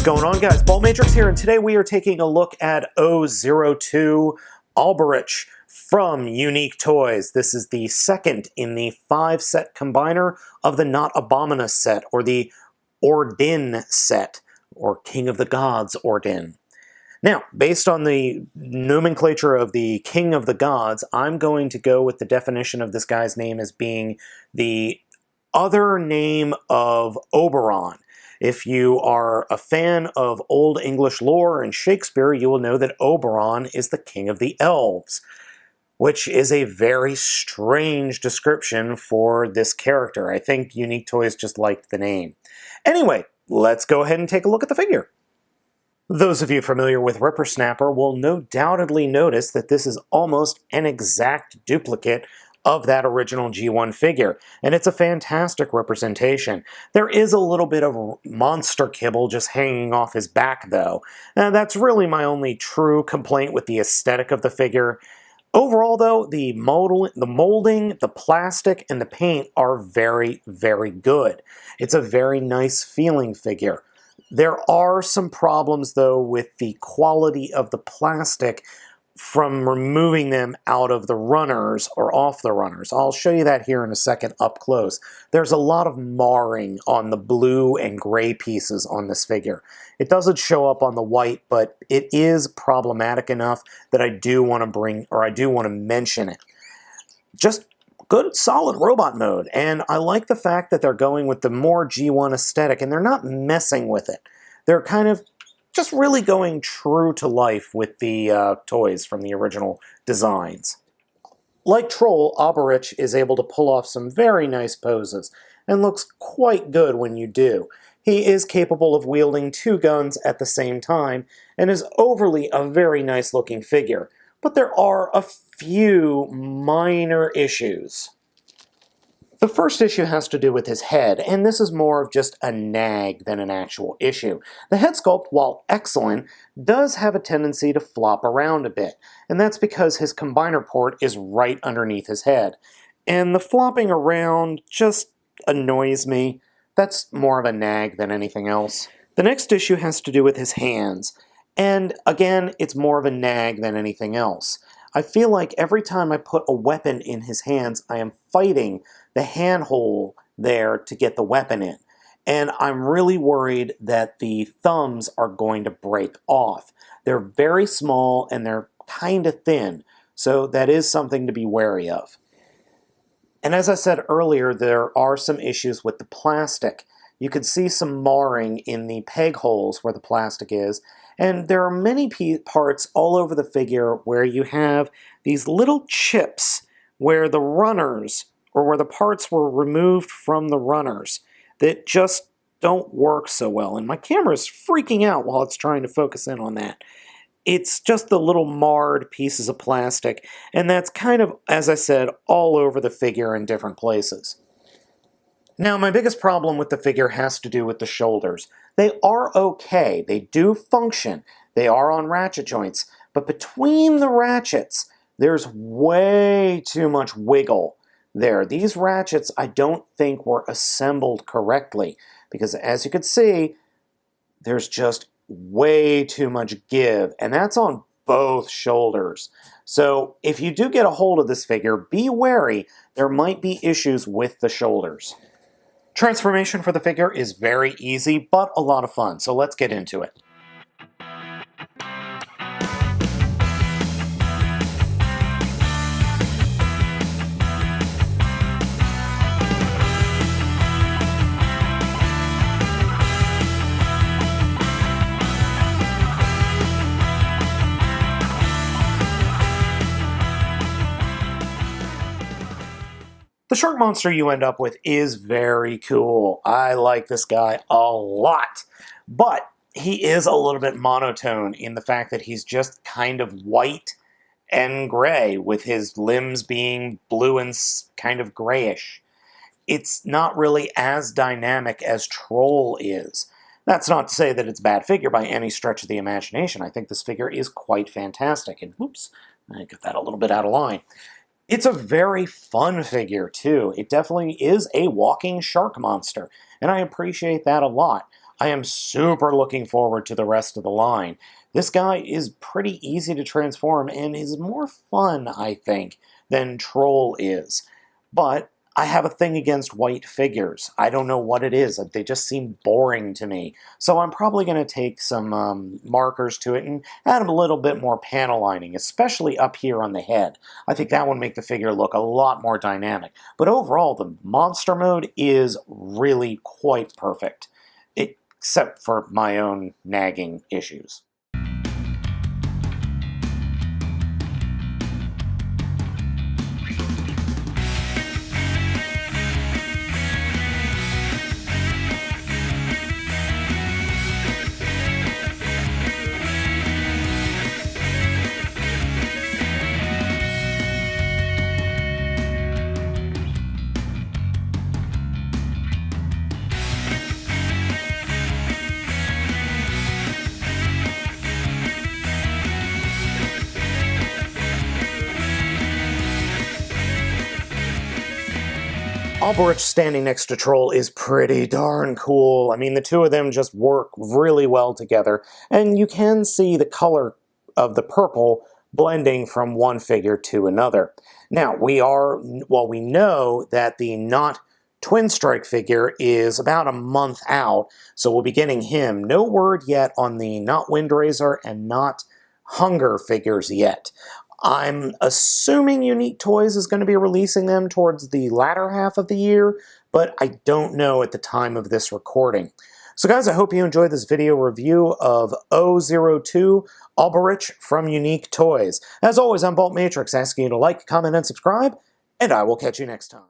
What's going on, guys? Baltmatrix here, and today we are taking a look at O-02 Alberich from Unique Toys. This is the second in the 5-set combiner of the Not Abominus set, or the Ordin set, or King of the Gods Ordin. Now, based on the nomenclature of the King of the Gods, I'm going to go with the definition of this guy's name as being the other name of Oberon. If you are a fan of Old English lore and Shakespeare, you will know that Oberon is the king of the elves, which is a very strange description for this character. I think Unique Toys just liked the name. Anyway, let's go ahead and take a look at the figure. Those of you familiar with Rippersnapper will no doubtedly notice that this is almost an exact duplicate of that original G1 figure, and it's a fantastic representation. There is a little bit of monster kibble just hanging off his back, though. That's really my only true complaint with the aesthetic of the figure. Overall, though, the molding, the plastic, and the paint are very, very good. It's a very nice feeling figure. There are some problems, though, with the quality of the plastic from removing them out of the runners or off the runners. I'll show you that here in a second up close. There's a lot of marring on the blue and gray pieces on this figure. It doesn't show up on the white, but it is problematic enough that I do want to mention it. Just good, solid robot mode, and I like the fact that they're going with the more G1 aesthetic, and they're not messing with it. They're kind of just really going true to life with the toys from the original designs. Like Troll, Alberich is able to pull off some very nice poses, and looks quite good when you do. He is capable of wielding 2 guns at the same time, and is overly a very nice looking figure. But there are a few minor issues. The first issue has to do with his head, and this is more of just a nag than an actual issue. The head sculpt, while excellent, does have a tendency to flop around a bit, and that's because his combiner port is right underneath his head. And the flopping around just annoys me. That's more of a nag than anything else. The next issue has to do with his hands, and again, it's more of a nag than anything else. I feel like every time I put a weapon in his hands, I am fighting the handhole there to get the weapon in. And I'm really worried that the thumbs are going to break off. They're very small and they're kind of thin, so that is something to be wary of. And as I said earlier, there are some issues with the plastic. You can see some marring in the peg holes where the plastic is, and there are many parts all over the figure where you have these little chips where the runners, or where the parts were removed from the runners, that just don't work so well. And my camera is freaking out while it's trying to focus in on that. It's just the little marred pieces of plastic, and that's kind of, as I said, all over the figure in different places. Now, my biggest problem with the figure has to do with the shoulders. They are okay, they do function, they are on ratchet joints, but between the ratchets, there's way too much wiggle there. These ratchets I don't think were assembled correctly, because as you can see, there's just way too much give, and that's on both shoulders. So if you do get a hold of this figure, be wary, there might be issues with the shoulders. Transformation for the figure is very easy, but a lot of fun, so let's get into it. The shark monster you end up with is very cool. I like this guy a lot, but he is a little bit monotone in the fact that he's just kind of white and gray, with his limbs being blue and kind of grayish. It's not really as dynamic as Troll is. That's not to say that it's a bad figure by any stretch of the imagination. I think this figure is quite fantastic. And whoops, I got that a little bit out of line. It's a very fun figure, too. It definitely is a walking shark monster, and I appreciate that a lot. I am super looking forward to the rest of the line. This guy is pretty easy to transform and is more fun, I think, than Troll is. But I have a thing against white figures. I don't know what it is. They just seem boring to me. So I'm probably going to take some markers to it and add a little bit more panel lining, especially up here on the head. I think that would make the figure look a lot more dynamic. But overall, the monster mode is really quite perfect, except for my own nagging issues. Alberich standing next to Troll is pretty darn cool. I mean, the two of them just work really well together, and you can see the color of the purple blending from one figure to another. Now, we know that the Not Twin Strike figure is about a month out, so we'll be getting him. No word yet on the Not Windraiser and Not Hunger figures yet. I'm assuming Unique Toys is going to be releasing them towards the latter half of the year, but I don't know at the time of this recording. So guys, I hope you enjoyed this video review of O-02 Alberich from Unique Toys. As always, I'm Baltmatrix, asking you to like, comment, and subscribe, and I will catch you next time.